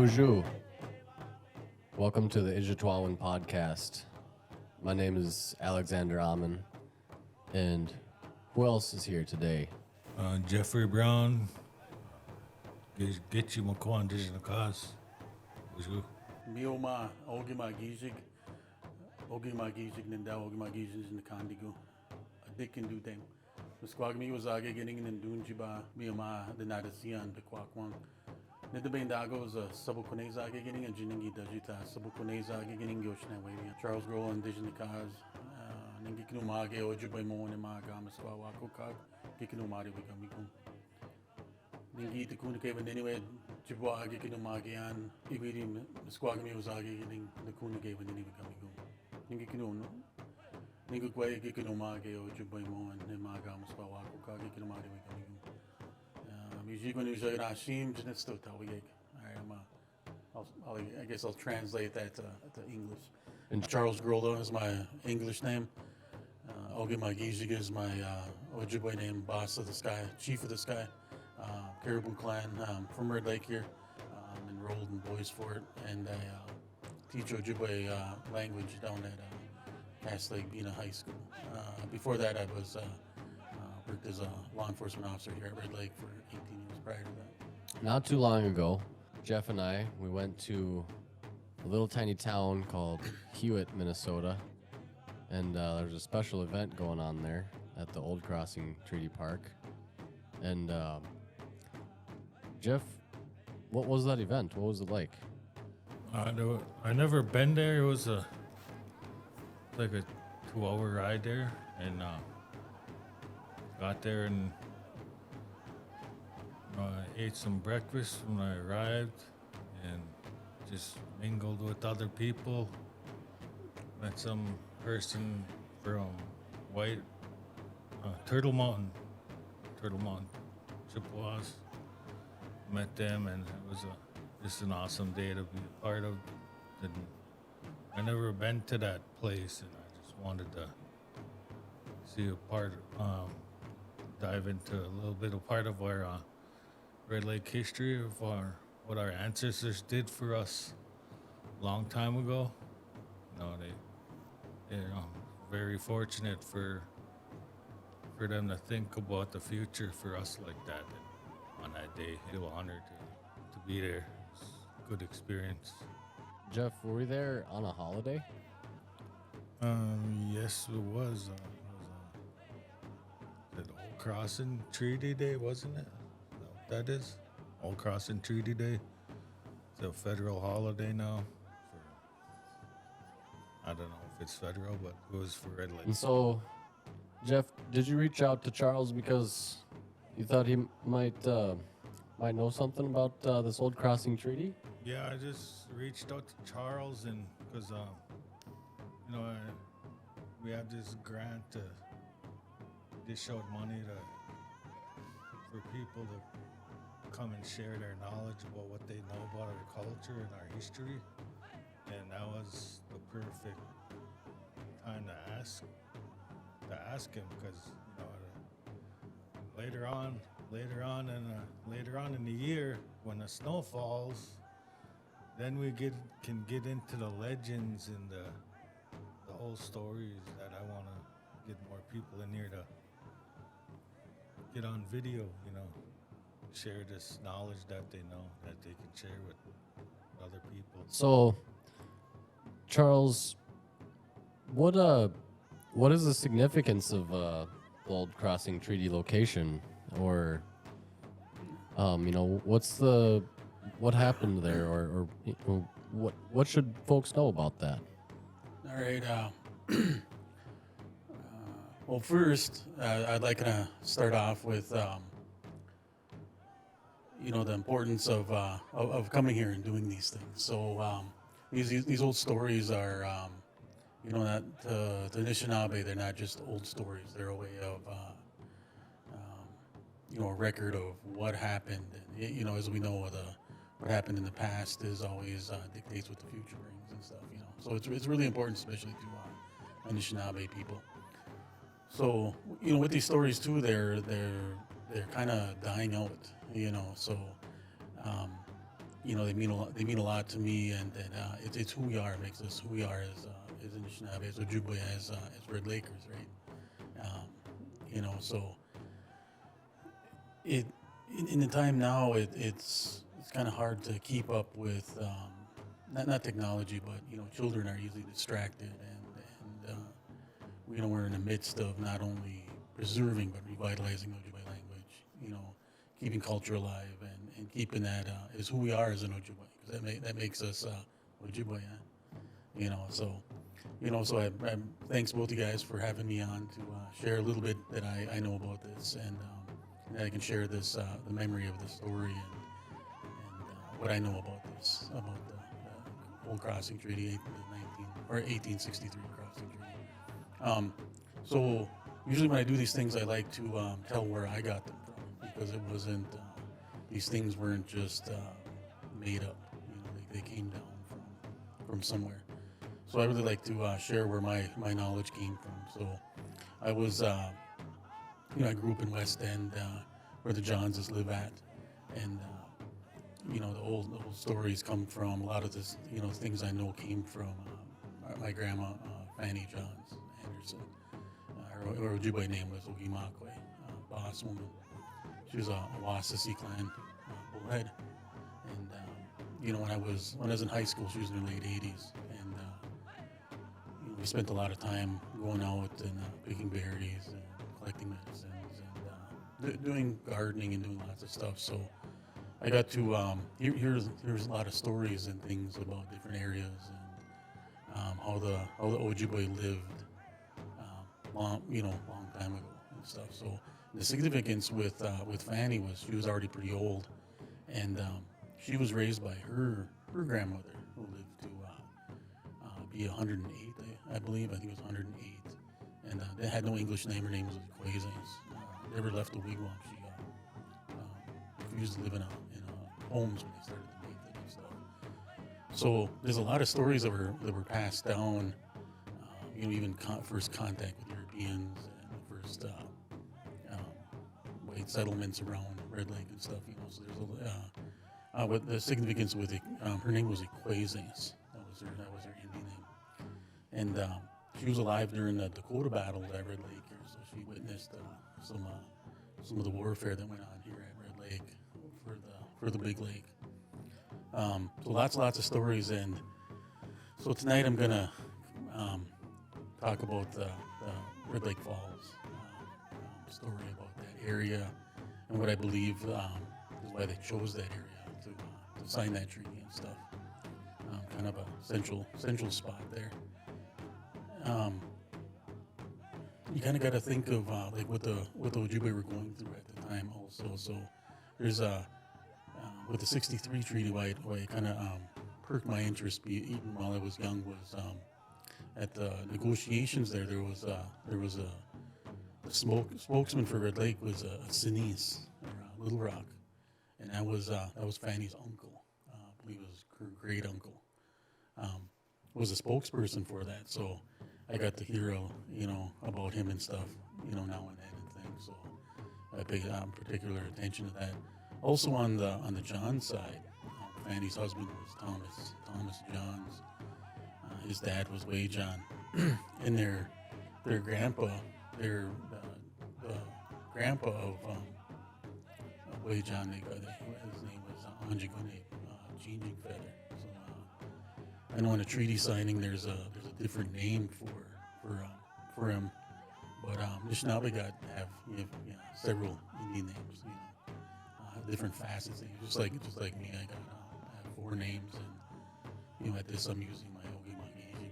Bonjour. Welcome to the Izhitwaawin podcast. My name is Alexander Amin, and who else is here today? Jeffrey Brown, get you Makwan Digital Cause. Mioma, Ogi Magizig Ninda, Ogi Magizig in the Kandigo. A dick can do them. The Squagmi was getting in Dunjiba, Mioma, the Nadasian, the Quakwang. Nidabendago is a Sabukuneza getting a Jiningi Dajita, Sabukuneza getting Yoshna Wavia, Charles Grolla and Digital Cause, Ningikinumage, Ojubaimon and Maga, Maswako Kag, Kikinumari Wikamikum. Ningi the Kunake, anyway, Jibwa Gikinumagian, Ibidim, Squagmi was getting the Kunake when any Wikamikum. Ningikinum. Ningukwe Gikinumage, Ojubaimon and Maga, Maswako Kag, Kikinumari Wikamikum. I guess I'll translate that to English. And Charles Grolla is my English name. Ogi Magizig is my Ojibwe name, boss of the sky, chief of the sky, Caribou clan from Red Lake here. Enrolled in Boys Fort, and I teach Ojibwe language down at Cass Lake Bena High School. Before that, I was worked as a law enforcement officer here at Red Lake for 18 years prior to that. Not too long ago, Jeff and I, we went to a little tiny town called Huot, Minnesota, and there was a special event going on there at the Old Crossing Treaty Park. And Jeff, what was that event? What was it like? I never been there. It was like a 2-hour ride there, and got there and I ate some breakfast when I arrived and just mingled with other people. Met some person from Turtle Mountain, Chippewas. Met them, and it was just an awesome day to be a part of. And I never been to that place, and I just wanted to see a part, dive into a little bit of part of our Red Lake history of what our ancestors did for us a long time ago. They're very fortunate for them to think about the future for us like that. And on that day, I feel honored to be there. It's a good experience. Jeff, were we there on a holiday? Yes, it was. The Old Crossing Treaty Day, wasn't it? That is Old Crossing Treaty Day. It's a federal holiday now. I don't know if it's federal, but it was for Red Lake. And so, Jeff, did you reach out to Charles because you thought he might know something about this Old Crossing Treaty? Yeah, I just reached out to Charles, and because we have this grant to dish out money for people to come and share their knowledge about what they know about our culture and our history. And that was the perfect time to ask him, because later on in the year, when the snow falls, then we can get into the legends and the whole stories that I want to get more people in here to get on video, share this knowledge that they know, that they can share with other people. So, Charles, what is the significance of the Old Crossing Treaty location, or what happened there, or what should folks know about that? All right. Well, first, I'd like to start off with the importance of coming here and doing these things. So these old stories are that the Anishinaabe, they're not just old stories. They're a way of a record of what happened. And, as we know, what happened in the past is always dictates what the future brings and stuff. So it's really important, especially to Anishinaabe people. So with these stories too, they're kind of dying out. So they mean a lot. They mean a lot to me, and it's who we are. It makes us who we are as Anishinaabe, as Ojibwe, as Red Lakers, right? So in the time now, it's kind of hard to keep up with not technology, but children are easily distracted, and we're in the midst of not only preserving but revitalizing Ojibwe language, keeping culture alive and keeping that is who we are as an Ojibwe, because that makes us Ojibwe, So I thanks both you guys for having me on to share a little bit that I know about this, and that I can share this the memory of the story and what I know about this, about the Old Crossing Treaty, the 1863 Crossing Treaty. So usually when I do these things, I like to tell where I got them from, because it wasn't these things weren't just made up. They came down from somewhere. So I really like to share where my knowledge came from. So I was, I grew up in West End, where the Johnses live at, and the old stories come from a lot of this. Things I know came from my grandma, Fanny Johns Anderson. Her Ojibwe name was Ogimakwe, boss woman. She was a Wasasi clan bullhead, and when I was in high school, she was in her late 80s, and we spent a lot of time going out and picking berries and collecting medicines and doing gardening and doing lots of stuff. So I got to here's a lot of stories and things about different areas and how the Ojibwe lived long time ago and stuff. So the significance with Fanny was she was already pretty old, and she was raised by her grandmother, who lived to be 108, I believe. I think it was 108, and they had no English name. Her name was Quazes. Never left the wigwam. She refused to live in homes when they started to make it and stuff. So there's a lot of stories that were passed down. Even first contact with Europeans and the first white settlements around Red Lake and stuff. So there's what the significance with it. Her name was Quazes. That was her Indian name, and she was alive during the Dakota battle at Red Lake here. So she witnessed some of the warfare that went on here at Red Lake for the Big Lake. So lots of stories, and so tonight I'm gonna talk about the Red Lake Falls story about that area and what I believe is why they chose that area to sign that treaty and stuff. Kind of a central spot there. You kind of got to think of like what the Ojibwe were going through at the time also. So there's with the '63 treaty, why it kind of perked my interest even while I was young was at the negotiations there was the spokesman for Red Lake was Sinise, or Little Rock, and that was Fanny's uncle. I believe it was her great uncle. Was a spokesperson for that, so I got to hear about him and stuff, now and then and things. So I paid particular attention to that. Also on the John side, Fanny's husband was Thomas Johns. His dad was Way John, and their grandpa, the grandpa of Way John, his name was Anjigune, Changing Feather. So I know in a treaty signing there's a different name for him, but Anishinaabe have several Indian names, different facets. Just like me, I have 4 names, and at this I'm using my Ogimakwe name.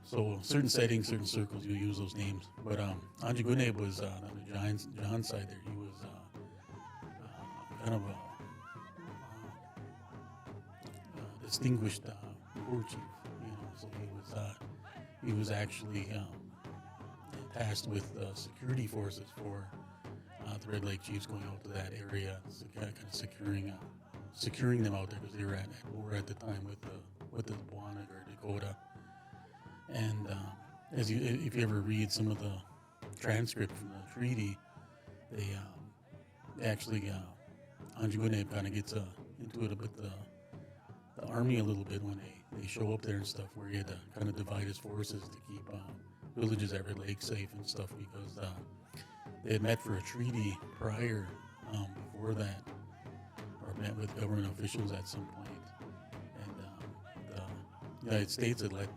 So certain settings, certain circles, you use those names. But Anjigune was on the John side there. He was kind of a distinguished war chief. So he was actually tasked with security forces for the Red Lake Chiefs going out to that area, kind of securing them out there because they were at war at the time with the Boanag or Dakota. And if you ever read some of the transcript from the treaty, they actually Anjigune kind of gets into it with the army a little bit when they show up there and stuff, where he had to kind of divide his forces to keep villages at Red Lake safe and stuff, because they had met for a treaty prior before that, or met with government officials at some point, and the United States had let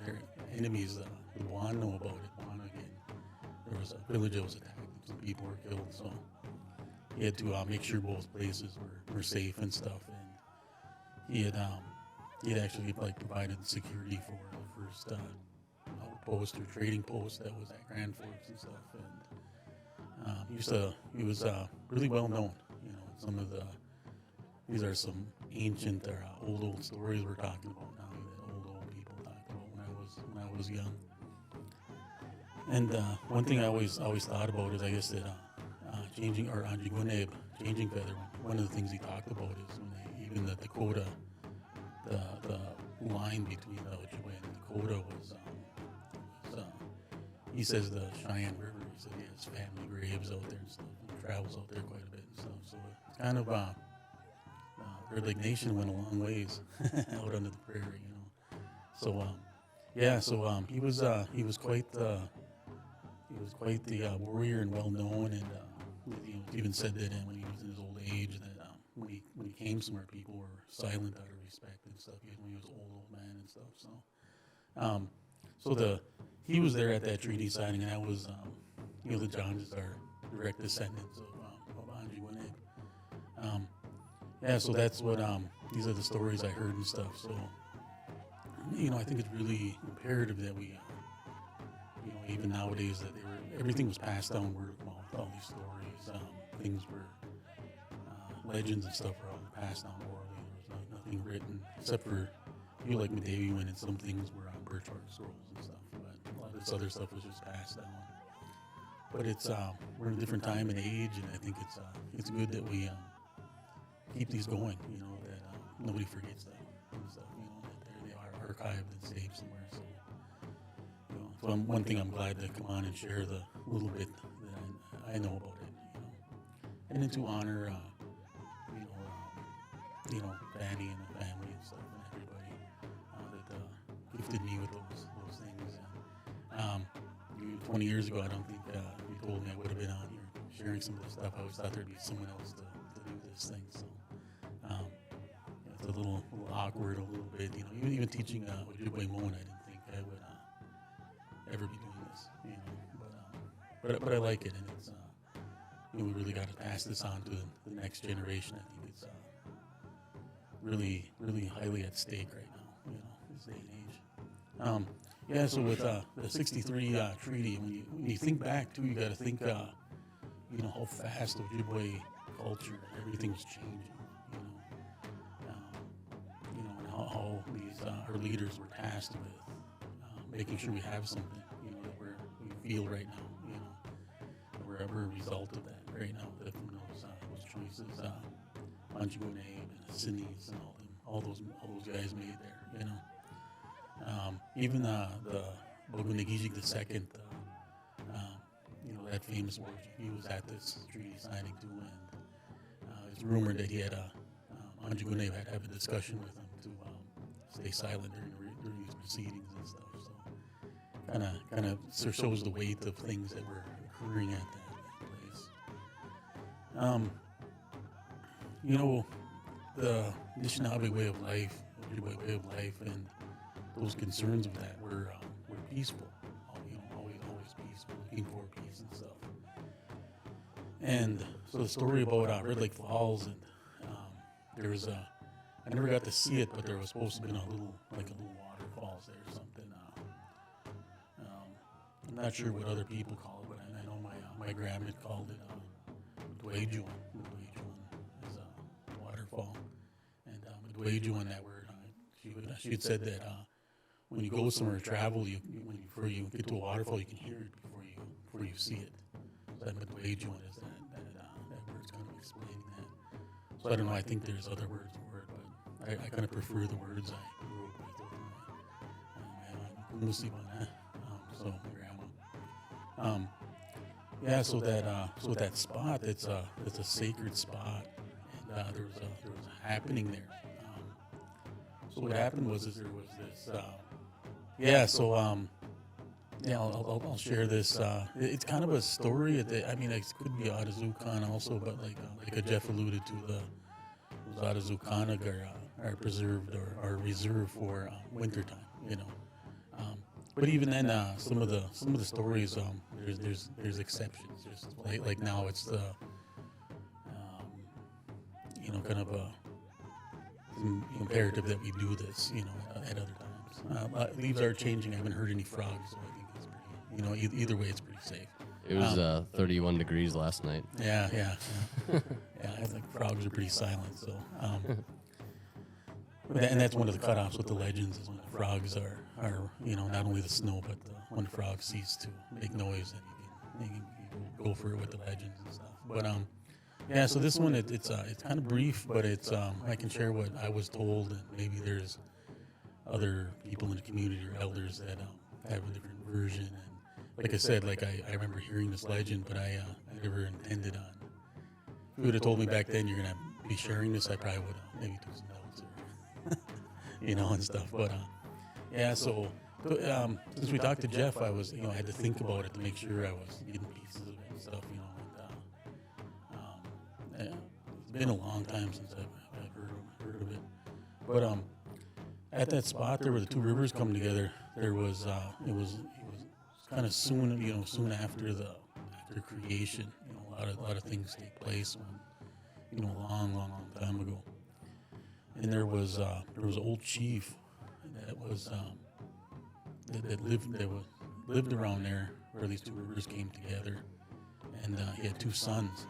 their enemies, the Guan, know about it. Guan, again, there was a village that was attacked, and some people were killed, so he had to make sure both places were safe and stuff, and he had actually like provided security for the first outpost or trading post that was at Grand Forks and stuff, and he was really well known. You know, some of these are some ancient or old stories we're talking about now that old people talked about when I was young. And one thing I always thought about is, I guess, that changing, or Anjiguaneb, changing feather. One of the things he talked about is when even the Dakota, the line between the Ojibwe and Dakota was he says the Cheyenne River. He said he has family graves out there and stuff, and travels out there quite a bit and stuff. So it's kind of Red Lake Nation went a long ways out under the prairie, you know. So he was quite the warrior and well known, and even said that when he was in his old age, that when he came somewhere, people were silent out of respect and stuff. When he was an old man and stuff. So he was there at that treaty signing, and that was the Johns are direct descendants of Anjiguaneb. So that's what these are the stories I heard and stuff. So I think it's really imperative that we even nowadays, that everything was passed down word of mouth. All these stories, things were legends and stuff were all passed down orally. There was nothing written except for like Medewi, when some things were on birch bark scrolls and stuff. But a lot of this other stuff was just passed down. But it's we're in a different time and age, and I think it's good that we keep these going. That nobody forgets them and stuff. That they are archived and saved somewhere. So one thing I'm glad to come on and share the little bit that I know about it, and then to honor, Fanny and the family and stuff, and everybody that gifted me with those things. And 20 years ago, I don't think you told me I would have been on here sharing some of the stuff. I always thought there'd be someone else to do this thing. So it's a little awkward, a little bit. Even teaching Ojibwe Moan, I didn't think I would ever be doing this, but I like it, and it's we really got to pass this on to the next generation. I think it's really, really highly at stake right now, this day and age. So with the '63 treaty, when you think back too, you got to think how fast Ojibwe culture, everything was changing, and how these our leaders were tasked with making sure we have something, that we feel right now, that we're ever a result of that right now, that from those choices, Anjiguaneb and Sinis and all those guys made there, even the Bogunagijig II, that famous war, he was at this treaty signing too, and it's rumored that he had Anjiguaneb had to have a discussion with him to stay silent during these proceedings and stuff. Kind of shows the weight of things that were occurring at that place. The Anishinaabe way of life, Ojibwe way of life, and those concerns with that were peaceful. Always peaceful, looking for peace and stuff. And so the story about Red Lake Falls, and there was I never got to see it, but there was supposed to be a little waterfalls there or something. I'm not sure what other people call it, but I know my grandma called it Dwayjuan. Is a waterfall, and Dwayjuan, that word, she had said that when you go somewhere to travel, before you get to a waterfall, you can hear it before you see it. So that Dwayjuan is that word's kind of explaining that. So I don't know. I think there's other words for it, but I kind of prefer the words I grew up with. So my grandma. So that spot, it's a sacred spot, there was a happening there. So what happened was there was this. I'll share this. It's kind of a story. I mean, it could be Atazukan also, but like Jeff alluded to, those Atazukan are preserved or are reserved for wintertime. But even then, some of the stories, there's exceptions. Just like now, it's the kind of a imperative that we do this, at other times. Leaves are changing. I haven't heard any frogs, so I think it's pretty, either way, it's pretty safe. It was 31 degrees last night. Yeah. I think frogs are pretty silent, so. And that's one of the cutoffs with the legends is when the frogs are not only the snow, but when frogs cease to make noise, and you can go for it with the legends and stuff. But so this one it's kind of brief, but it's I can share what I was told, and maybe there's other people in the community or elders that have a different version. And like I said, I remember hearing this legend, but I never intended on. If you would have told me back then you're gonna be sharing this, I probably would have maybe took some notes or and stuff. But so since we talked to Jeff, I was I had to think about it to make sure I was getting pieces of it and stuff. It's been a long time since I've heard of it. But at that spot there where the two rivers come together, there was it was kind of soon after creation. A lot of things take place when a long time ago. And there was an old chief that was that lived around there where these two rivers came together, and he had two sons.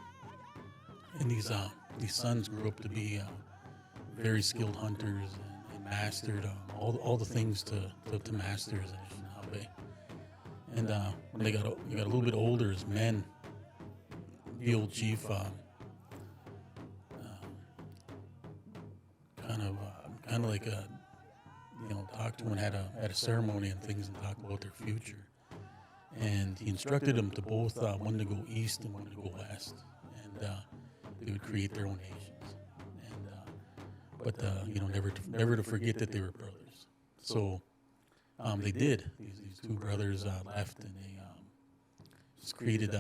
And these sons grew up to be very skilled hunters and mastered all the things to master as a Anishinaabe. And when they got a little bit older as men, the old chief kind of like talked to them and had a ceremony and things and talked about their future. And he instructed them to both one to go east and one to go west, and they would create their own nations. And but never to forget that they were brothers. So they did. These two brothers left, and they just created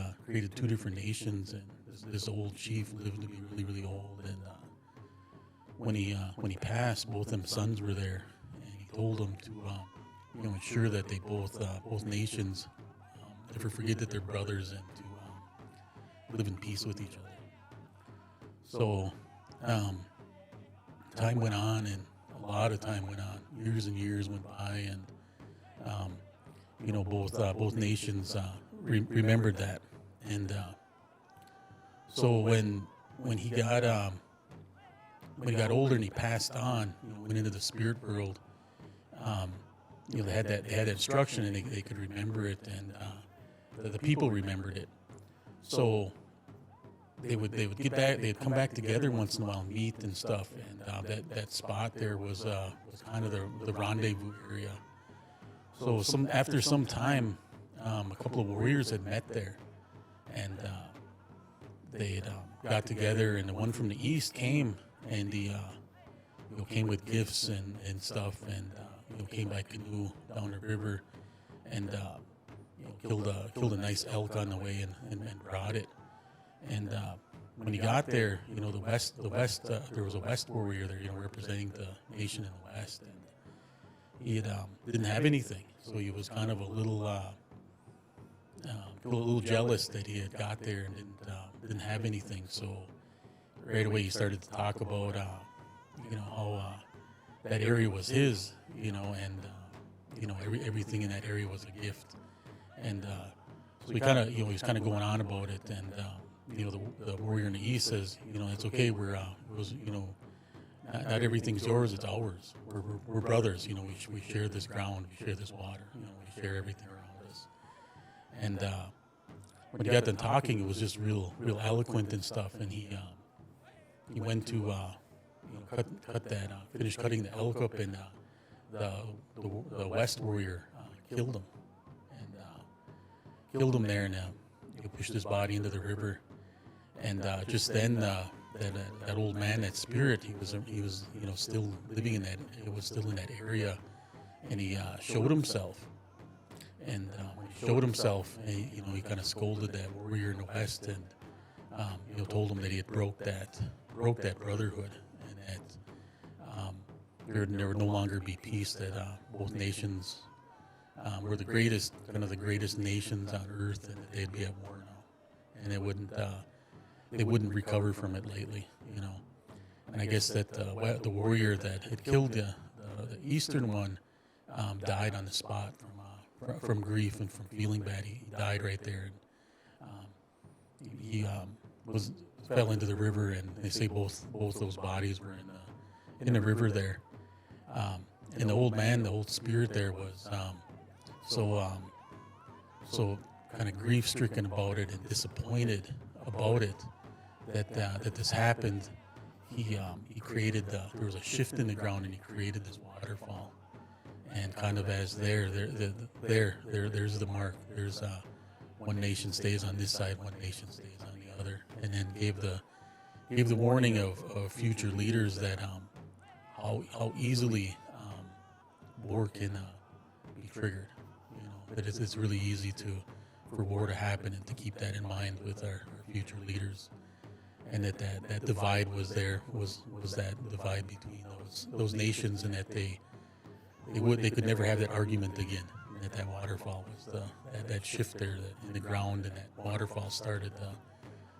two different nations. And this old chief lived to be really old. And when he passed, both them sons were there, and he told them to ensure that they both nations never forget that they're brothers, and to live in peace with each other. So time went on, and a lot of time went on. Years and years went by, and both nations remembered that. And so when he got older and he passed on, went into the spirit world, they had that instruction, and they could remember it, and the people remembered it. So they would get back. They'd come back together once in a while, meet and stuff. And that spot there was kind of the rendezvous area. So after some time, a couple of warriors had met there, and they had got together. And the one from the east came, and he came with gifts and stuff, and came by canoe down the river, and killed a nice elk on the way, and brought it. And when he got there, the west, there was a west warrior there, representing the nation in the west, and he didn't have anything, so he was kind of a little jealous that he had got there and didn't have anything. So right away he started to talk about how that area was his, and everything in that area was a gift. And so he kind of he was kind of going on about it, and the warrior in the east says, it's okay, not everything's yours, it's ours. We're brothers, we share this ground, we share this water, we share everything around us. And when he got done talking, it was just real eloquent and stuff. And he went to finish cutting the elk up, and the west warrior killed him, and killed him there, and pushed his body into the river. And just then, that old man, that spirit, he was still living in that. It was still in that area, and he showed himself. And when he showed himself, he kind of scolded that warrior in the west, and told him that he had broke that brotherhood, and that there would no longer be peace. That both nations were the greatest nations on earth, and that they'd be at war now, and they wouldn't recover from it lately. And I guess that the warrior that had killed the eastern one died on the spot from grief and from feeling bad. He died right there. And he fell into the river, and they say both those bodies were in the river there. And the old man, the old spirit there, was so kind of grief-stricken about it and disappointed about it that this happened. He created there was a shift in the ground, and he created this waterfall. And kind of as there's the mark. There's one nation stays on this side, one nation stays on the other, and then gave the warning of future leaders that how easily war can be triggered. That it's really easy for war to happen, and to keep that in mind with our future leaders, and that divide was there was that divide between those nations, and that they could never have that argument again. And that waterfall was that shift there in the ground, and that waterfall started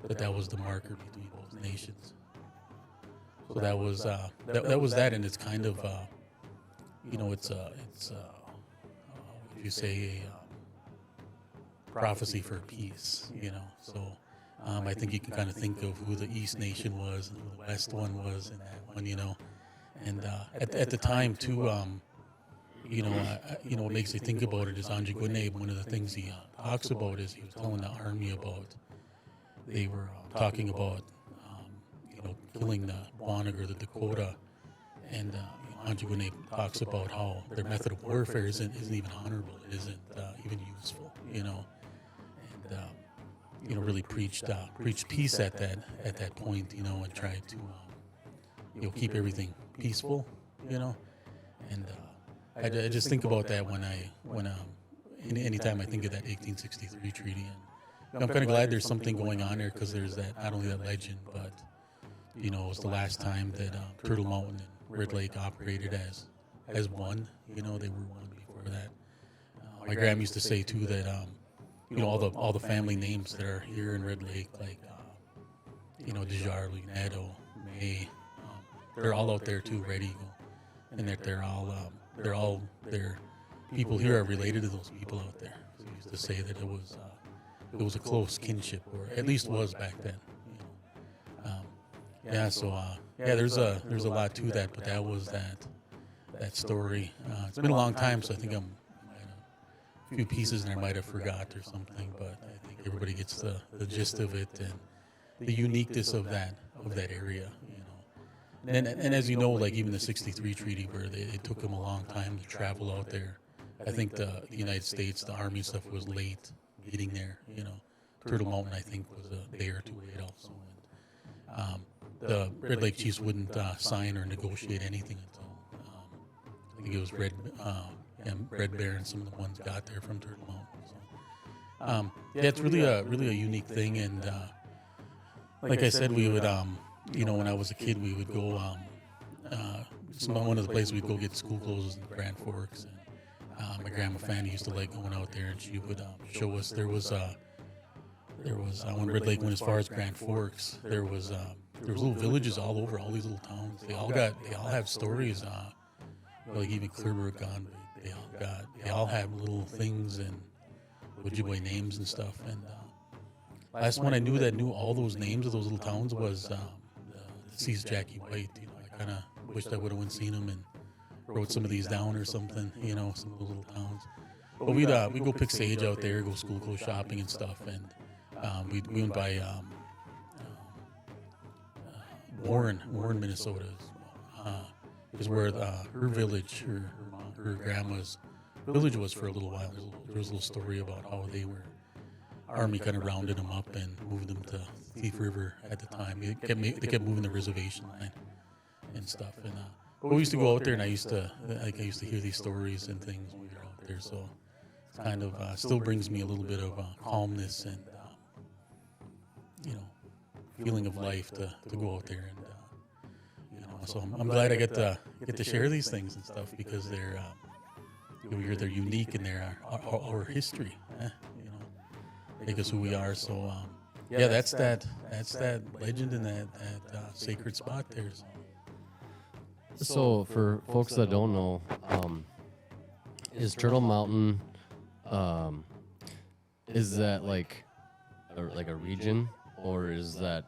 that was the marker between both nations. So that was that, and it's kind of it's what you say, a prophecy for peace. So I think you can kind of think of who the East nation was and who the West one was in that one. And at the time too. What makes you think about it is Anjigwene. One of the things he talks about is he was telling the army about, they were talking about, killing the Bonig or the Dakota, and Anjigwene talks about how their method of warfare isn't even honorable, it isn't even useful, and really preached peace at that point, and tried to keep everything peaceful, and. I just think about that when anytime I think of that 1863 treaty, and I'm kind of glad there's something going on there, because there's that, not only that legend, but it was the last time that Turtle Mountain and Red Lake operated as one. They were one before that. My grandma used to say too that all the family names that are here in Red Lake, like Desjardins, Nadeau, May, they're all out there too, Red Eagle, and that they're all people here are related to those people out there. So we used to say that it was a close kinship, or at least was back then. There's a lot to that, but that was that story. It's been a long time, so I think a few pieces in there I might have forgot or something, but I think everybody gets the gist of it and the uniqueness of that area. And as you know, like even the 63 treaty, where it took them a long time to travel out there. I think the United States, the Army stuff was late getting there. Turtle Mountain, I think, was a day or two late also. And, the Red Lake Chiefs wouldn't sign or negotiate anything until I think it was Red Bear and some of the ones got there from Turtle Mountain. So, it's really a unique thing. And like I said, we would. When I was a kid, we would go, one of the places we'd go get school clothes was in Grand Forks. And my grandma Fanny used to like going out there, and she would show us. There was when Red Lake went as far as Grand Forks, there was little villages all over, all these little towns. They all have stories. Like even Clearbrook gone, they all have little things and Ojibwe names and stuff. And last one I knew all those names of those little towns was. Deceased Jackie White. I kind of wished I would have went seen him and wrote some of these down or something. Some of those little towns. But we'd go pick sage out there, go school clothes shopping and stuff, and we went by Warren, Minnesota, is where her village, her grandma's village was for a little while. There was a little story about how they were army kind of rounded them up and moved them to Thief River at the time. They kept moving the reservation line and stuff. And but we used to go out there, and I used to hear these stories and things when we were out there. So it's kind of still brings me a little bit of calmness and feeling of life to go out there and so I'm glad I get to share these things and stuff because they're they're unique and they're our history. Make us who we are. So that's that legend and that sacred spot there. So for folks that don't know, is Turtle Mountain, is that like a region, or is that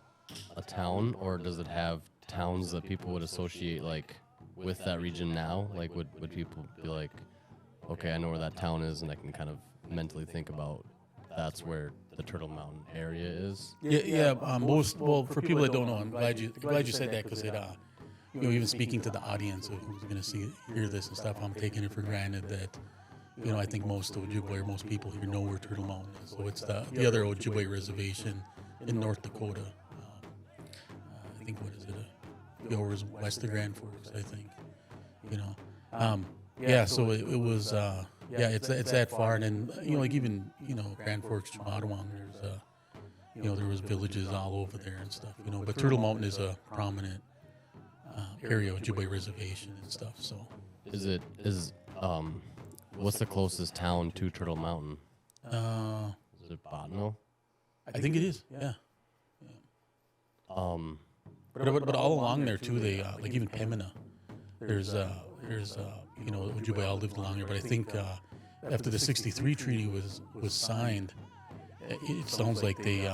a town, or does it have towns that people would associate like with that region now? Like would people be like, okay, I know where that town is, and I can kind of mentally think about that's where the Turtle Mountain area is? Yeah. For people that don't know, I'm glad you said that because it even speaking to the audience who's going to hear this and stuff, I'm taking it for granted that, I think most Ojibwe or most people here know where Turtle Mountain is. So it's the other Ojibwe reservation in North Dakota. I think, what is it? Yours west of Grand Forks, I think. So it was, it's that far. And then, like even, Grand Forks, Chimatawang, there was villages all over there and stuff, But Turtle Mountain is a prominent area, Ojibwe reservation and stuff. So what's the closest town to Turtle Mountain? Is it Botno? I think it is. Yeah. But all along there too, they like even Pembina. There's Ojibwe all lived along there. But I think after the '63 treaty was signed, it sounds like they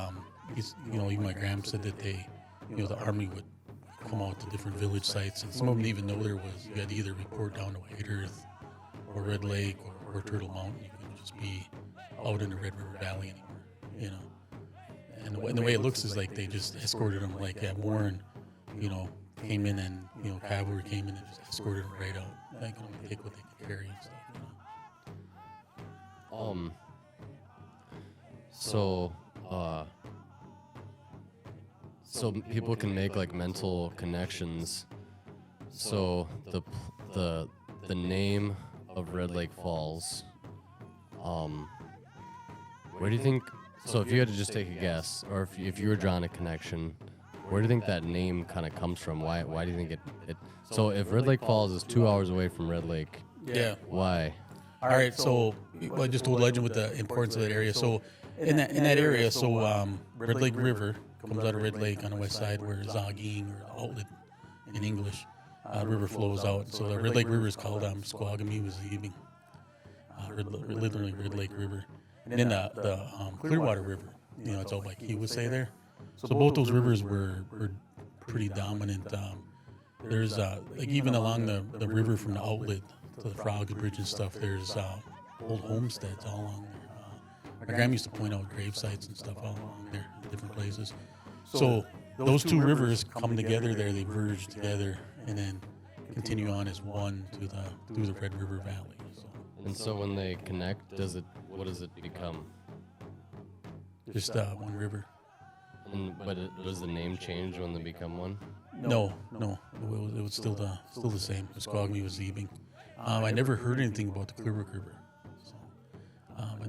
even my grand said that they the army would come out to different village sites, and some of them didn't even know you had to either report down to White Earth or Red Lake or Turtle Mountain. You couldn't just be out in the Red River Valley anymore, And the way it looks is like they just escorted them, like Warren, came in and, cavalry came in and just escorted them right out. They could only take what they could carry and stuff, So people can make like mental connections. So the name of Red Lake Falls, where do you think? So if you had to just take a guess, or if you were drawing a connection, where do you think that name kind of comes from? Why do you think it? So if Red Lake Falls is 2 hours away from Red Lake, yeah, why? All right, so I just told legend with the importance of that area. So in that area, Red Lake River comes out of Red Lake on the west side, where Zaging, or outlet in English, river flows out. So the Red Lake River is called Squagami Wazibing, literally Red Lake River. And then the Clearwater River, it's all like he would say there. So both those rivers were pretty dominant. There's like even along the river from the outlet to the Frogs Bridge and stuff, there's old homesteads all along there. My grandma used to point out grave sites and stuff all along there in different places. So those two rivers come together there, they verge together, and then continue on as one through the Red River Valley. And so when they connect, what does it become? Just one river. But does the name change when they become one? No. It was still the same. Squagami was Zebing. I never heard anything about the Clearwater River, so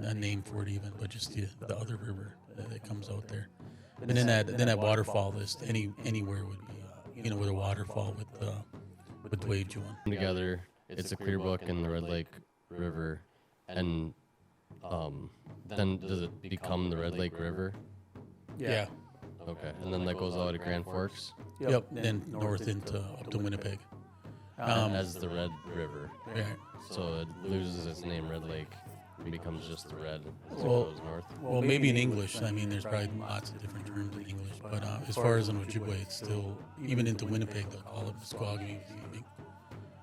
a name for it even, but just the other river that comes out there. And then that waterfall list, anywhere would be with a waterfall with Dwayne one. Together, it's a Clear Brook and the Red Lake River, and then does it become the Red Lake River? Yeah. Okay, and then that goes out to Grand Forks? Yep, then north up to Winnipeg. As the Red River. Yeah. So it loses its name, Red Lake, and becomes just the Red as it Well- goes north. Well, maybe in English. I mean, there's probably lots of different terms in English, but as far as in Ojibwe, it's still, even into Winnipeg, they'll call it Squagami.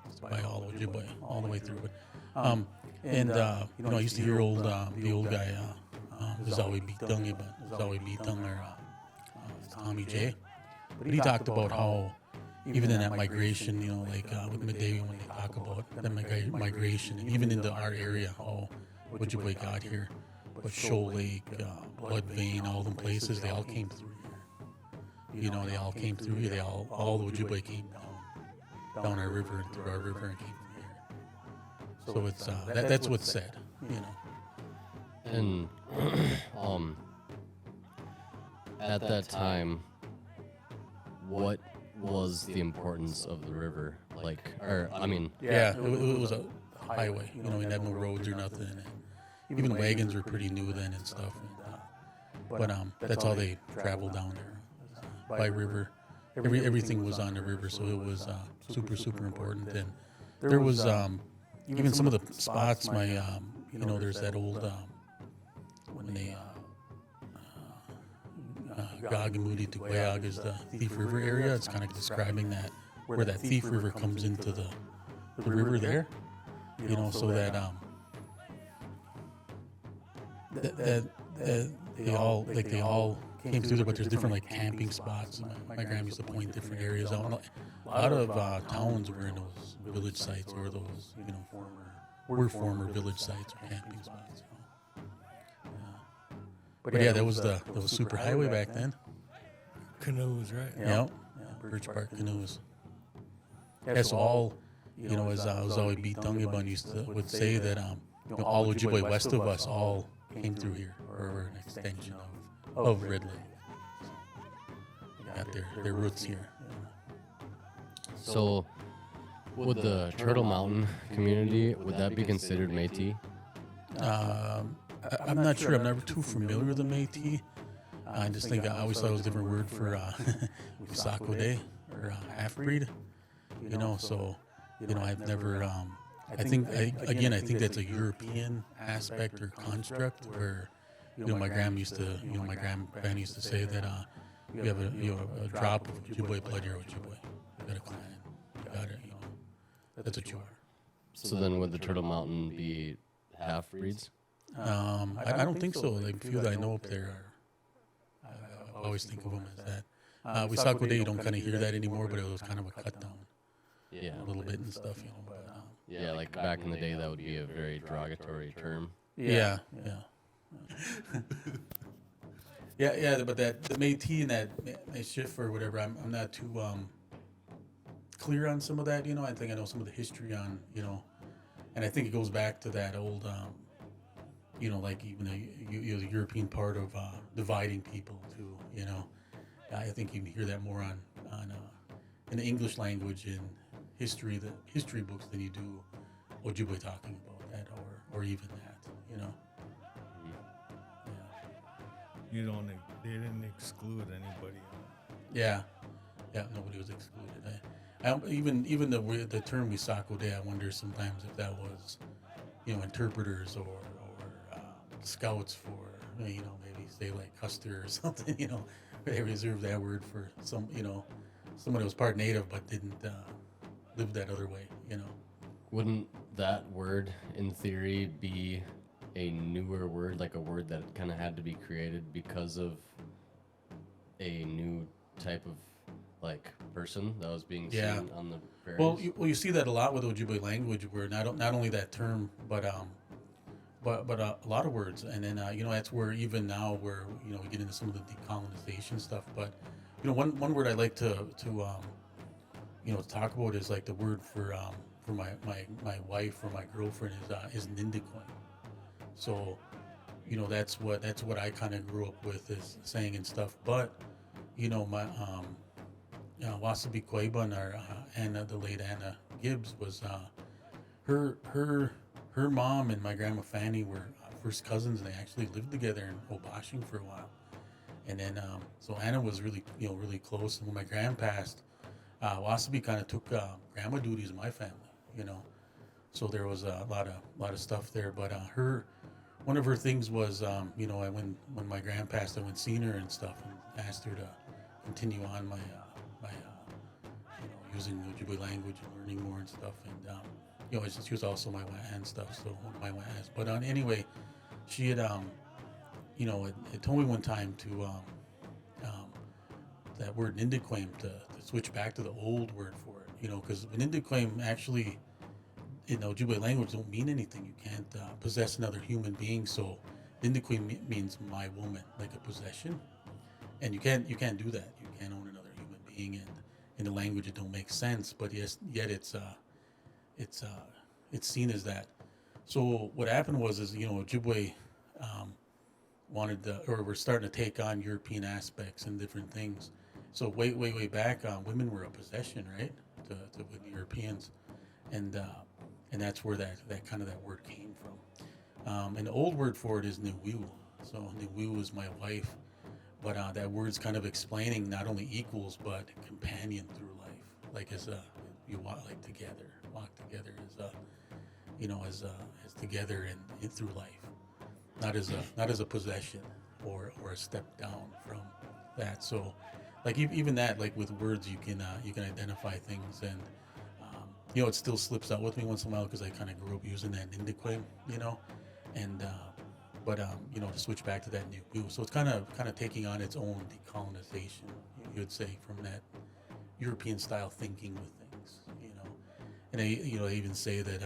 It's by all Ojibwe, all the way through it. I used to hear the old guy, Zawi Bitang, or Tommy J. But he talked about how, even in that migration, with Medewi, when they talk about that migration, and even into our area, how Ojibwe got here. but Shoal Lake, Blood Vein, all them places, they all came through here. You know, they all came through here. They all the Ojibwe came down our river and through our river and came through here. So it's that's what's said, you know. And at that time, what was the importance of the river? Like, or I mean, yeah, it was a highway. You know, we had no roads or nothing. And even wagons were pretty new then and stuff. But that's how they traveled down there by river. Everything was on the river, so it was super important. And there was even some of the spots. My you know, there's that old when they Gagamudi to Guayag is the Thief River area. It's kind of describing that where that Thief River comes into the river there. You know, so that they all came through there, but there's different like camping spots. My grandma used to point different areas out. A lot of towns were in those village sites or those, you know, former village sites or camping spots. But yeah, that was super highway back then. Canoes, right? Yeah, Birch Bark canoes. Yeah, so all, you know, as I was always beat Dungaban would say that you know, all Ojibwe west of us all came through here, or were an extension of Red Lake. Got their roots here. so would the Turtle Mountain community, would that be considered Métis? I'm not sure. I'm never too familiar with the Métis. I just think I always thought it was a different word for Sakode or half-breed. You know, so, you know, I've never, I think that's a European aspect or construct where, you know, my grandpa used to say that you have a drop of Ojibwe blood, you're Ojibwe. You got a clan. You got it, you know. That's what you are. So then would the Turtle Mountain be half-breeds? I don't think so. The few that I know up there I always think of them as that. With Sakode, you don't kind of hear that anymore, but it was kind of a cut down. Yeah. A little bit and stuff, you know. But, yeah, like back in the day, that would be a very derogatory term. Yeah. Yeah, but the Métis and that shift or whatever, I'm not too clear on some of that, you know. I think I know some of the history on, you know, and I think it goes back to that old, you know, like even the European part of dividing people too, you know. I think you can hear that more on in the English language and history books than you do Ojibwe talking about that or even that, you know. Yeah. They didn't exclude anybody. Yeah, nobody was excluded. Even the term Wisakode, I wonder sometimes if that was, you know, interpreters or scouts for, you know, maybe say like Custer or something, you know, they reserved that word for some, you know, somebody who was part native but didn't live that other way, you know. Wouldn't that word, in theory, be a newer word, like a word that kind of had to be created because of a new type of like person that was being seen on the prairies? Well, you see that a lot with Ojibwe language, where not only that term, but a lot of words, and then you know, that's where even now where, you know, we get into some of the decolonization stuff. But you know, one word I like to you know, talk about is like the word for my wife or my girlfriend is Nindicoin. So, you know, that's what I kind of grew up with, is saying and stuff. But you know, my Wasabi Kwaiban, or Anna, the late Anna Gibbs, was her mom and my grandma Fanny were first cousins, and they actually lived together in Obashing for a while. And then so Anna was really close. And when my grand passed, Wasabi kind of took grandma duties in my family, you know. So there was a lot of stuff there. But one of her things was, you know, when my grand passed, I went seen her and stuff and asked her to continue on my you know, using Ojibwe language and learning more and stuff. And you know, she was also my Wa'an and stuff, so one of my Wa'ans. But anyway, she had you know, it told me one time to that word Nindiquim to switch back to the old word for it, you know, because Nindiquim actually in Ojibwe language don't mean anything. You can't possess another human being, so Indicui means my woman, like a possession, and you can't do that. You can't own another human being, and in the language it don't make sense. But yes, yet it's it's seen as that. So what happened was is Ojibwe um, wanted to, or we're starting to take on European aspects and different things. So way back, women were a possession, right, to with Europeans, and that's where that kind of that word came from. And the old word for it is Niwiu. So Niwiu is my wife, but that word's kind of explaining not only equals but companion through life, like as you walk like together, walk together as as together and through life, not as a possession or a step down from that. So like even that, like with words you can identify things, and it still slips out with me once in a while because I kind of grew up using that Indique, and but to switch back to that new view. So it's kind of taking on its own decolonization, you would say, from that European style thinking with things. And I even say that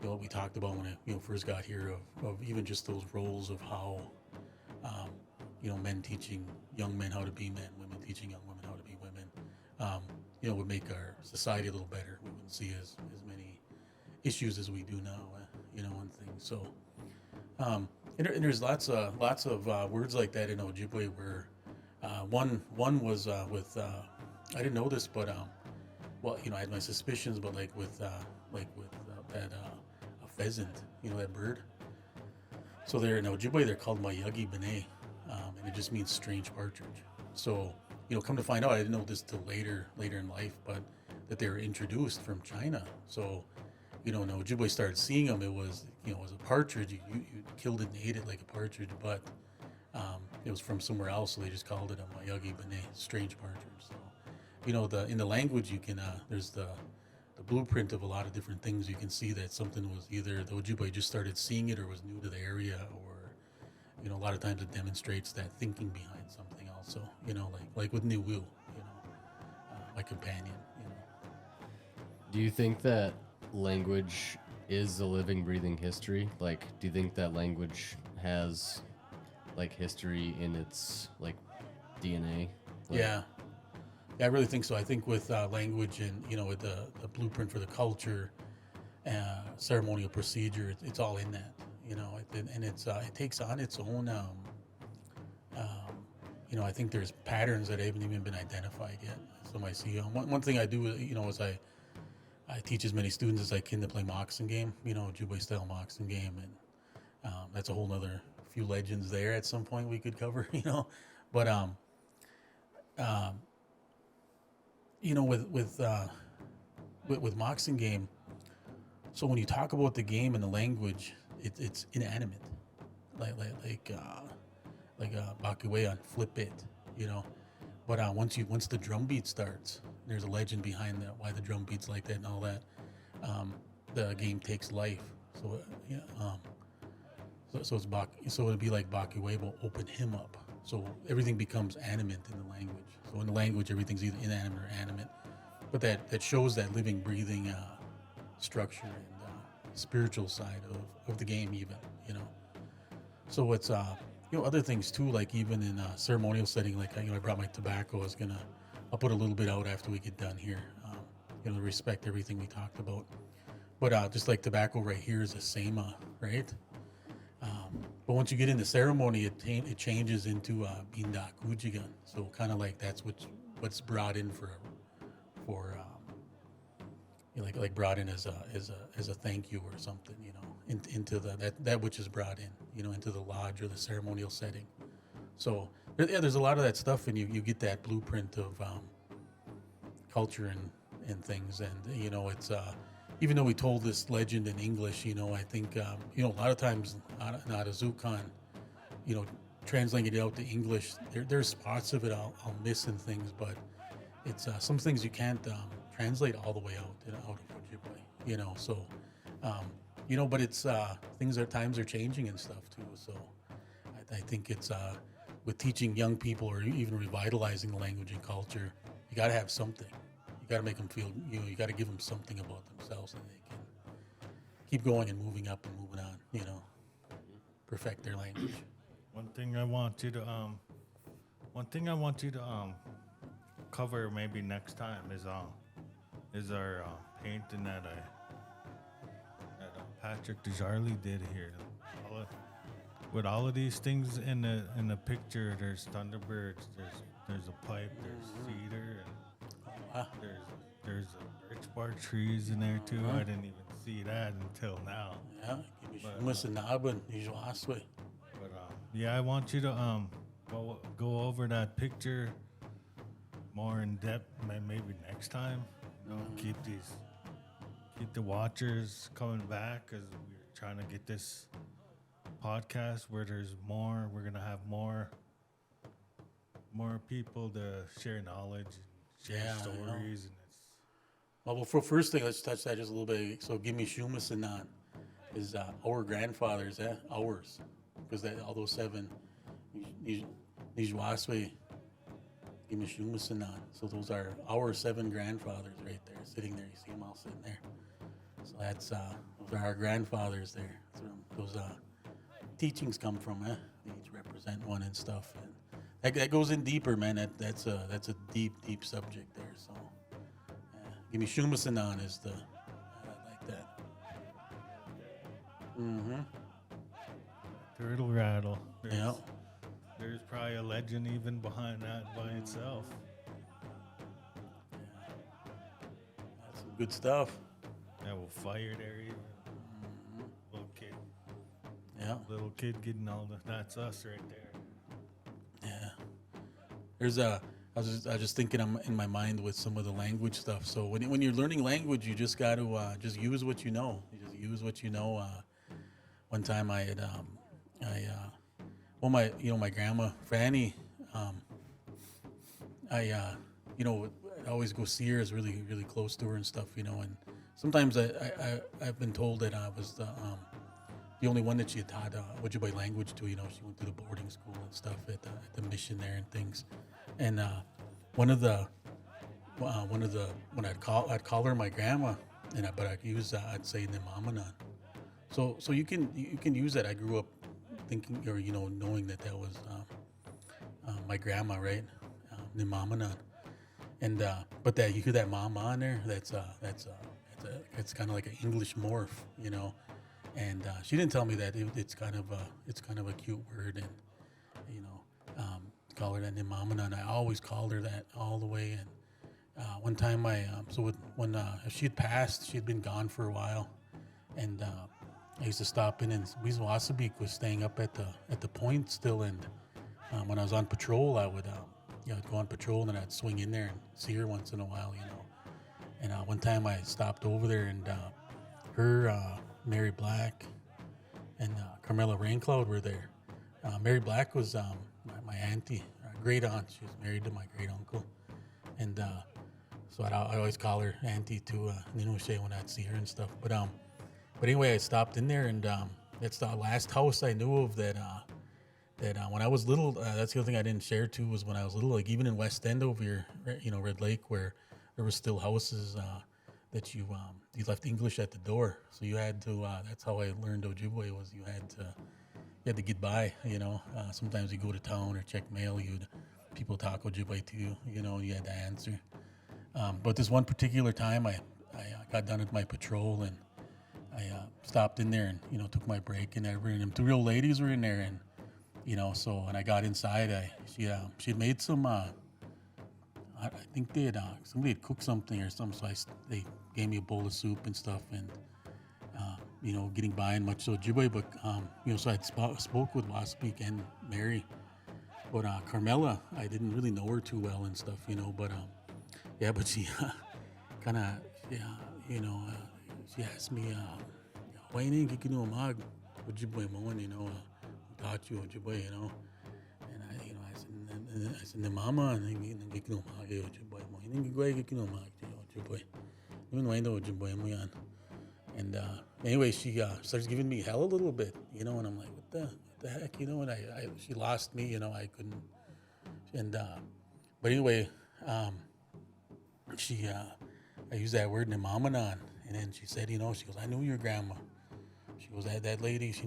what we talked about when I first got here of even just those roles of how men teaching young men how to be men, women teaching young women how to be women, would make our society a little better. We wouldn't see as many issues as we do now, and things. So, and there's lots of words like that in Ojibwe where one was with I didn't know this, but I had my suspicions, but like with that a pheasant, that bird. So they're in Ojibwe, they're called Mayagi Bene, and it just means strange partridge. So come to find out, I didn't know this till later in life, but that they were introduced from China. So when Ojibwe started seeing them, it was it was a partridge. You killed it and ate it like a partridge, but it was from somewhere else, so they just called it a Mayagi Bene, strange partridge. So in the language you can there's the blueprint of a lot of different things. You can see that something was either the Ojibwe just started seeing it or was new to the area, or a lot of times it demonstrates that thinking behind something also, like with New Will, my companion. Do you think that language is a living, breathing history? Like, do you think that language has like history in its like DNA? Like, Yeah, I really think so. I think with language and with the blueprint for the culture, ceremonial procedure, it's all in that. And it takes on its own. I think there's patterns that haven't even been identified yet. So I see one thing I do, is I teach as many students as I can to play moccasin game, Ojibwe style moccasin game, and that's a whole nother few legends there. At some point we could cover, but with moccasin game. So when you talk about the game and the language, it's inanimate, like Bakuwe on flip it, But once the drum beat starts, there's a legend behind that, why the drum beat's like that and all that. The game takes life. So so it'd be like Bakuwe will open him up. So everything becomes animate in the language. So in the language, everything's either inanimate or animate. But that shows that living, breathing structure and spiritual side of the game, even. So it's other things too, like even in a ceremonial setting, like I brought my tobacco. I'll put a little bit out after we get done here. To respect everything we talked about. But just like tobacco right here is a sema, right? But once you get into ceremony, it changes into bindak ujigan. So kind of like that's what's brought in for like brought in as a thank you or something, into that which is brought in, into the lodge or the ceremonial setting. So there's a lot of that stuff, and you get that blueprint of culture and things, and it's even though we told this legend in English, I think a lot of times not a Zukan, translating it out to English, there's spots of it I'll miss in things, but it's some things you can't translate all the way out of Ojibwe, so but it's times are changing and stuff too. So I think it's with teaching young people or even revitalizing the language and culture, you got to have something. You got to make them feel, you got to give them something about themselves that they can keep going and moving up and moving on, perfect their language. One thing I want you to cover maybe next time is our painting that Patrick DeJarly did here. With all of these things in the picture, there's thunderbirds, there's a pipe, there's cedar, and there's a birch bark trees in there too. I didn't even see that until now. Yeah, Izhitwaawin Studio. But yeah, I want you to go over that picture more in depth, maybe next time. You know, keep the watchers coming back, because we're trying to get this podcast where there's more. We're gonna have more people to share knowledge and share stories, and it's. Well, for first thing, let's touch that just a little bit. So, give me Shumas and not is our grandfathers, ours, because all those 7, Izhitwaawin, give me Shumas and not. So those are our 7 grandfathers right there, sitting there. You see them all sitting there. So that's those are our grandfathers there. That's where those teachings come from. They each represent one and stuff. And that goes in deeper, man. That's a deep subject there. So give me Shumas and not is the I like that. Turtle rattle. Yeah. There's probably a legend even behind that by itself. That's some good stuff. Yeah, we'll fire there even. Little kid. Yeah. Little kid getting all that's us right there. Yeah. There's I was just thinking in my mind with some of the language stuff. So when you're learning language, you just got to just use what you know. You just use what you know. One time I had my grandma Franny, I always go see her. Is really close to her and stuff, and sometimes I've been told that I was the only one that she had taught Ojibwe language to. She went to the boarding school and stuff at the mission there and things. And when I'd call her my grandma, but I'd say Nimamanan. So you can use that. I grew up thinking or knowing that was my grandma, right? Nimamanan. And but that you hear that mama in there, that's kind of like an English morph, And she didn't tell me that it's kind of a cute word, and call her that Nimamanan. I always called her that all the way. And one time when she had passed, she had been gone for a while, and I used to stop in, and Izhitwaawin was staying up at the point still, and when I was on patrol, I would I'd go on patrol, and then I'd swing in there and see her once in a while, And one time I stopped over there, and her, Mary Black, and Carmela Raincloud were there. Mary Black was my auntie, great aunt. She was married to my great uncle, and so I always call her auntie too, Ninushe, when I'd see her and stuff. But anyway, I stopped in there, and that's the last house I knew of that when I was little. That's the other thing I didn't share too, was when I was little, like even in West End over here, Red Lake, where there were still houses that you left English at the door, so you had to. That's how I learned Ojibwe, was you had to get by. Sometimes you go to town or check mail, people talk Ojibwe to you, you had to answer. But this one particular time, I got done with my patrol, and I stopped in there and took my break and everything. And 2 old ladies were in there, and so when I got inside, she had made some. I think somebody had cooked something or something, so they gave me a bowl of soup and stuff, and getting by in much so Ojibwe, but so I spoke with Waspik and Mary, but Carmela, I didn't really know her too well and stuff, but but she kind of she asked me, why you didn't get mag Ojibwe mo, taught you Ojibwe, and I said the mama and get mag Ojibwe mo, hindi get mag Ojibwe, Ojibwe mo yan. And anyway, she starts giving me hell a little bit, and I'm like, what the heck, and she lost me, I couldn't. And but anyway, I used that word Nimamanan, and then she said, she goes, I knew your grandma. She goes, that lady, she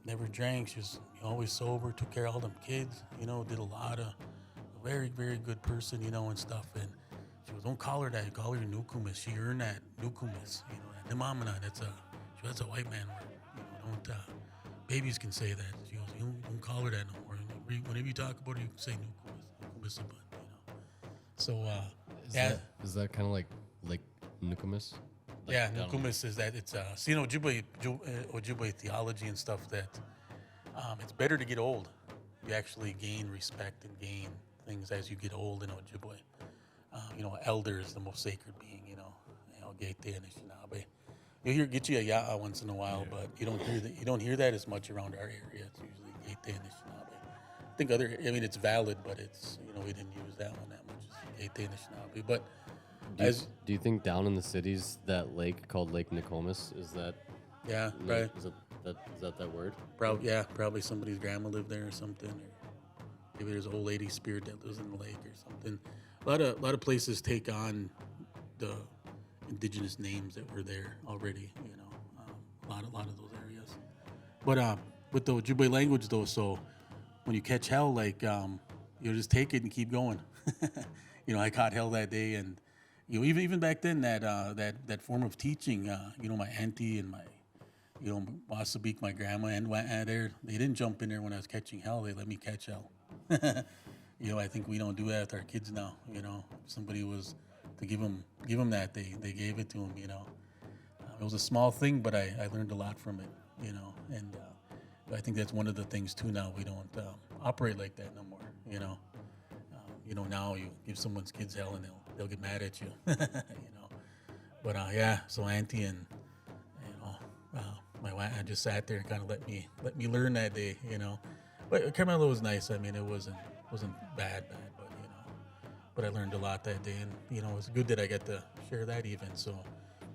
never drank. She was always sober, took care of all them kids, did a lot of, a very, very good person, and stuff. And she was, don't call her that, call her Nukumis. She earned that Nukumis, that Nimamana, that's a white man word. Don't, babies can say that. She goes, don't call her that no more. Whenever you talk about her, you can say Nukumis, So, Is that kind of like Nukumis? yeah, Nukumis is that it's Ojibwe theology and stuff that it's better to get old. You actually gain respect and gain things as you get old in Ojibwe. Elder is the most sacred being. Gete and Anishinaabe. You get you a ya'a once in a while, but you don't hear that as much around our area. It's usually Gete and Anishinaabe. I think it's valid, but it's we didn't use that one that much. Gete and Anishinaabe, but. Do you think down in the cities that lake called Lake Nokomis is that? Yeah, right. Is that word? Probably somebody's grandma lived there or something, or maybe there's an old lady spirit that lives in the lake or something. A lot of places take on the indigenous names that were there already. A lot of those areas. But with the Ojibwe language though, so when you catch hell, like you just take it and keep going. I caught hell that day and. Even back then, that form of teaching, my auntie and my, Wasabik, my grandma, and there, they didn't jump in there when I was catching hell. They let me catch hell. I think we don't do that with our kids now. If somebody was to give them that, they gave it to them. It was a small thing, but I learned a lot from it. And I think that's one of the things too. Now we don't operate like that no more. Now you give someone's kids hell and they'll get mad at you, But so auntie and my wife just sat there and kind of let me learn that day, But Carmelo was nice. I mean, it wasn't bad, but I learned a lot that day, and it was good that I got to share that even. So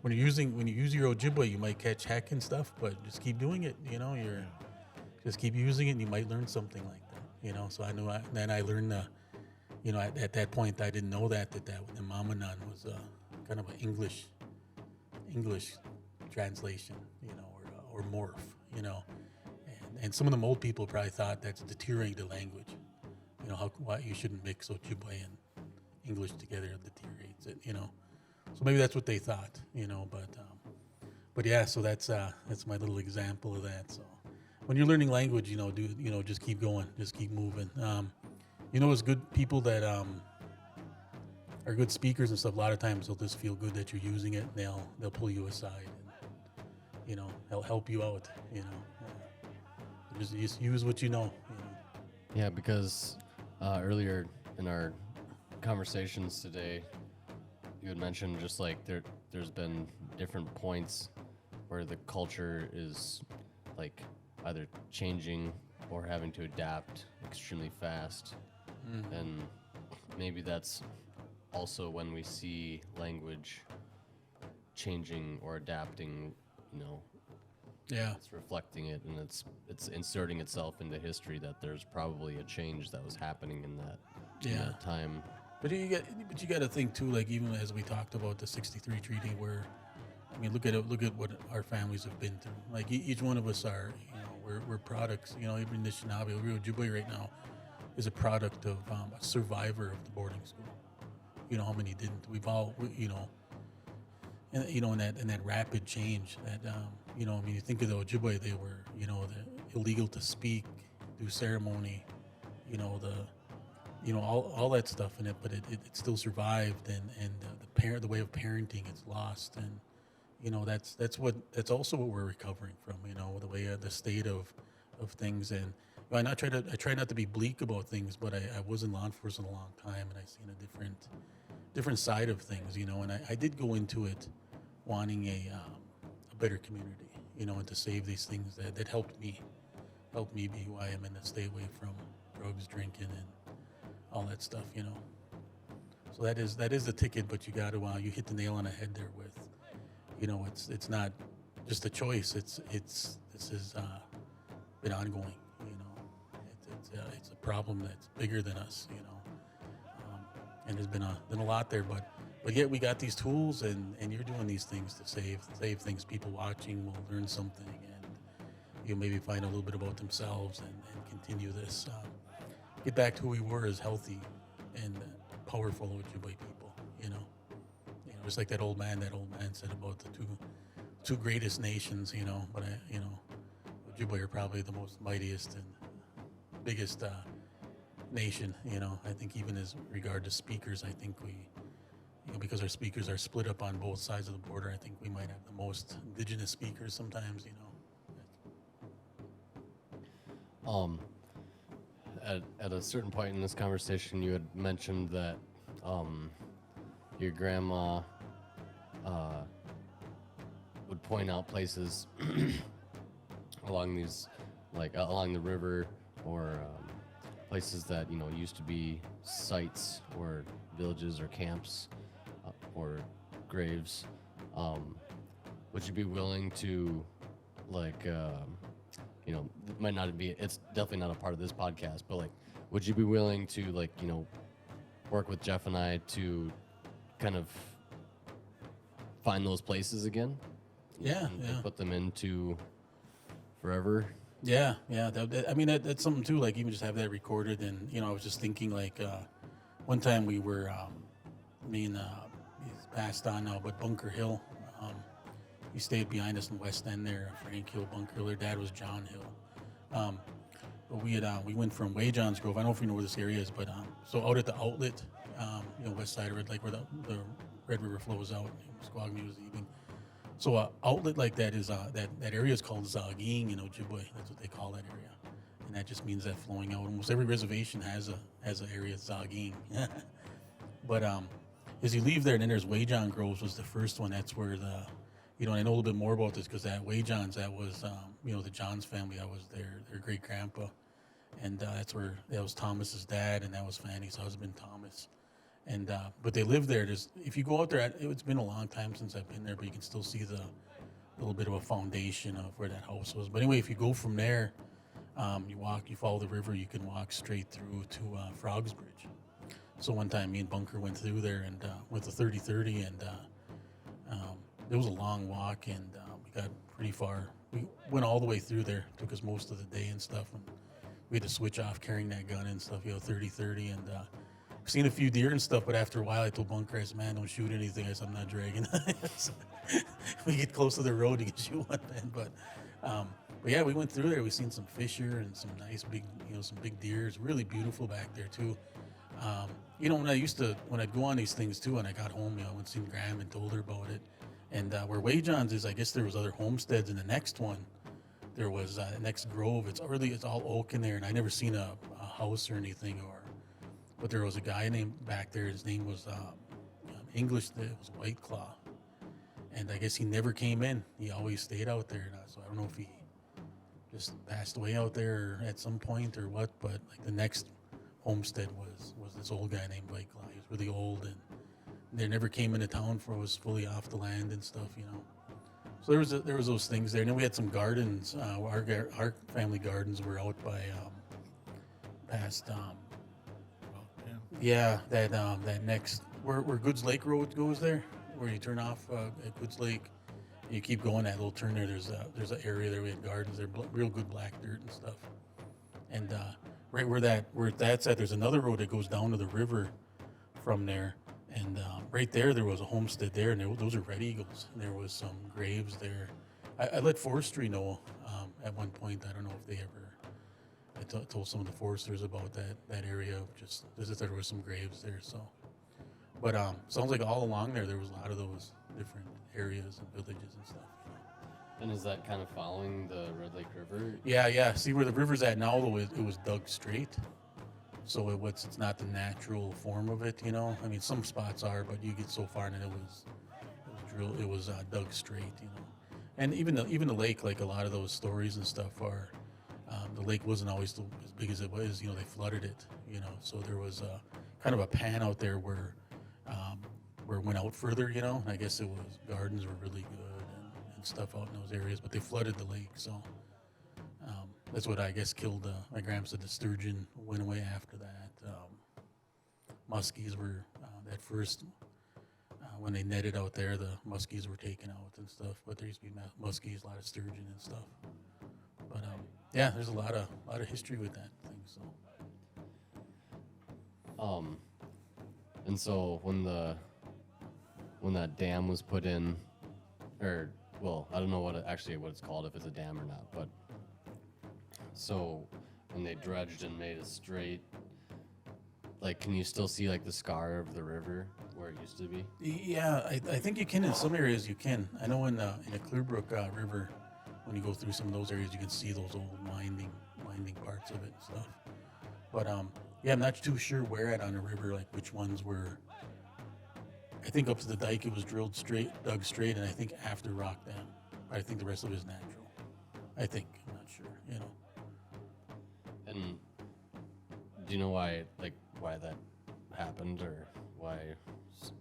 when you use your Ojibwe, you might catch heck and stuff, but just keep doing it. Just keep using it, and you might learn something like that. So I knew. Then I learned at that point, I didn't know that the Mamanan was kind of an English translation, or morph, and some of the old people probably thought that's deteriorating the language, why you shouldn't mix Ojibwe and English together, it deteriorates it, so maybe that's what they thought, but yeah, so that's my little example of that. So when you're learning language, just keep going, just keep moving. It's good people that are good speakers and stuff. A lot of times they'll just feel good that you're using it, and they'll pull you aside, and they'll help you out. Just use what you know. Yeah, because earlier in our conversations today, you had mentioned just like there's been different points where the culture is like either changing or having to adapt extremely fast. And maybe that's also when we see language changing or adapting, Yeah. it's reflecting it, and it's inserting itself into history that there's probably a change that was happening in that time. But you got to think too, like even as we talked about the '63 treaty, where look at what our families have been through. Like each one of us are, we're products. Even Anishinaabe, Ojibwe right now is a product of a survivor of the boarding school. How many didn't? We've all, and in that rapid change. That you think of the Ojibwe, they were, the illegal to speak, do ceremony, all that stuff in it, but it still survived, and the way of parenting, it's lost, and that's also what we're recovering from. The way the state of things. And I try not to be bleak about things, but I was in law enforcement a long time, and I seen a different side of things, and I did go into it wanting a better community, and to save these things that helped me be who I am, and to stay away from drugs, drinking, and all that stuff, So that is the ticket, but you got to you hit the nail on the head there with, it's not just a choice. This has been ongoing. It's a problem that's bigger than us. And there's been a lot there, but yet we got these tools, and you're doing these things to save things. People watching will learn something, and maybe find a little bit about themselves and continue this, get back to who we were as healthy and powerful Ojibwe people, just like that old man said about the two greatest nations, but Ojibwe are probably the most mightiest and biggest nation, I think even as regard to speakers, I think we, because our speakers are split up on both sides of the border, I think we might have the most indigenous speakers sometimes, At a certain point in this conversation, you had mentioned that your grandma would point out places along these, like along the river, or places that used to be sites or villages or camps or graves. Would you be willing to, like, it might not be, it's definitely not a part of this podcast, but like, would you be willing to, like, work with Jeff and I to kind of find those places again? And put them into forever. Yeah. That's something too. Like, even just have that recorded, and I was just thinking, like, one time we were, he's passed on now, but Bunker Hill, he stayed behind us in West End there. Frank Hill, Bunker Hill. Their dad was John Hill. But we went from Wayjohn's Grove. I don't know if you know where this area is, but so out at the outlet, west side of it, like where the Red River flows out, Squamish was even. So outlet like that is that area is called Zaging in Ojibwe. That's what they call that area, and that just means that flowing out. Almost every reservation has an area Zaging. But as you leave there, then there's Wayjohn Groves was the first one. That's where the and I know a little bit more about this because that Wayjohns, that was the Johns family. That was their great grandpa, and that was Thomas's dad, and that was Fanny's husband, Thomas. And but they lived there. If you go out there, it's been a long time since I've been there, but you can still see the little bit of a foundation of where that house was. But anyway, if you go from there, you follow the river, you can walk straight through to Frogs Bridge. So one time, me and Bunker went through there and went to 3030, and it was a long walk, and we got pretty far. We went all the way through there. It took us most of the day and stuff, and we had to switch off carrying that gun and stuff. 3030, and seen a few deer and stuff, but after a while I told Bunker, I said, man, don't shoot anything. I said, I'm not dragging. So, we get close to the road, you can shoot one then. But yeah, we went through there. We seen some fisher and some nice big, some big deer. It's really beautiful back there too. When I'd go on these things too, and I got home, I went and seen Graham and told her about it. And where Wayjohn's is, I guess there was other homesteads in the next one. There was the next grove. It's all oak in there, and I never seen a house or anything, but there was a guy named back there. His name was English. It was White Claw, and I guess he never came in. He always stayed out there. So I don't know if he just passed away out there at some point or what. But like the next homestead was this old guy named White Claw. He was really old, and they never came into town for it was fully off the land and stuff. So there was those things there. And then we had some gardens. Our family gardens were out by past. That next where Goods Lake Road goes there, where you turn off at Goods Lake, and you keep going that little turn there. There's an area there. We had gardens there, real good black dirt and stuff. And right where that's at, there's another road that goes down to the river from there. And right there was a homestead there, and those are Red Eagles. And there was some graves there. I let forestry know at one point. I don't know if they ever. I told some of the foresters about that area. Just that there was some graves there. So, but sounds like all along there was a lot of those different areas and villages and stuff. And is that kind of following the Red Lake River? Yeah. See where the river's at now, though, it was dug straight. So it's not the natural form of it, I mean, some spots are, but you get so far and it was dug straight, And even the lake, like a lot of those stories and stuff are, the lake wasn't always as big as it was. They flooded it. So there was kind of a pan out there where it went out further. And I guess gardens were really good and stuff out in those areas, but they flooded the lake. So. That's what I guess killed my grandma said. The sturgeon went away after that. Muskies were at first when they netted out there. The muskies were taken out and stuff, but there used to be muskies, a lot of sturgeon and stuff. But yeah, there's a lot of history with that thing. So And so when that dam was put in, or well, I don't know what it's called, if it's a dam or not, but so when they dredged and made it straight, like, can you still see like the scar of the river where it used to be? yeah, I think you can in some areas. You can. I know in the Clearbrook River, when you go through some of those areas, you can see those old winding parts of it and stuff. But yeah, I'm not too sure where at on the river, like which ones were. I think up to the dike it was dug straight, and I think after rock dam. I think the rest of it is natural. I think, I'm not sure, you know. And do you know why that happened, or why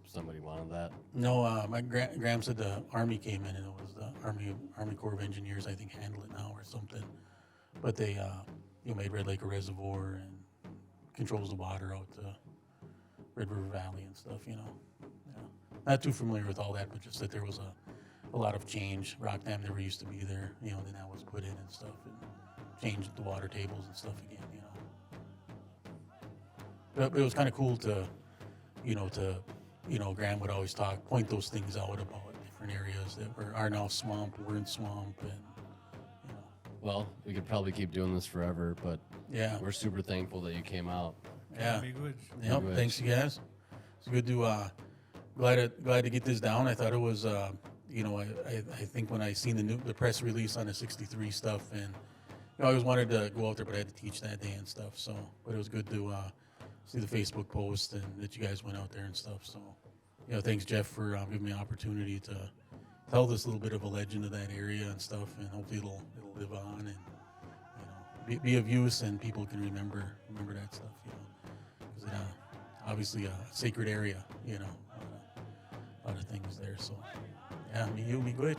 somebody wanted that? No, my Graham said the Army came in, and it was the Army Corps of Engineers, I think, handle it now or something. But they, made Red Lake a reservoir and controls the water out to Red River Valley and stuff, you know. Yeah. Not too familiar with all that, but just that there was a lot of change. Rock dam never used to be there, you know, then that was put in and stuff, and changed the water tables and stuff again, you know. But it was kind of cool to Graham would always point those things out about different areas that are now swamp, weren't swamp, and, you know. Well, we could probably keep doing this forever, but Yeah. we're super thankful that you came out. Yeah. Big good. Yep. Good. Thanks, you guys. It's good to glad to get this down. I thought it was I think when I seen the press release on the 63 stuff, and I always wanted to go out there, but I had to teach that day and stuff. So, but it was good to see the Facebook post and that you guys went out there and stuff. So, thanks Jeff for giving me an opportunity to tell this little bit of a legend of that area and stuff, and hopefully it'll live on and be of use, and people can remember that stuff. Because it obviously a sacred area. A lot of things there. So yeah, me, you, me, good.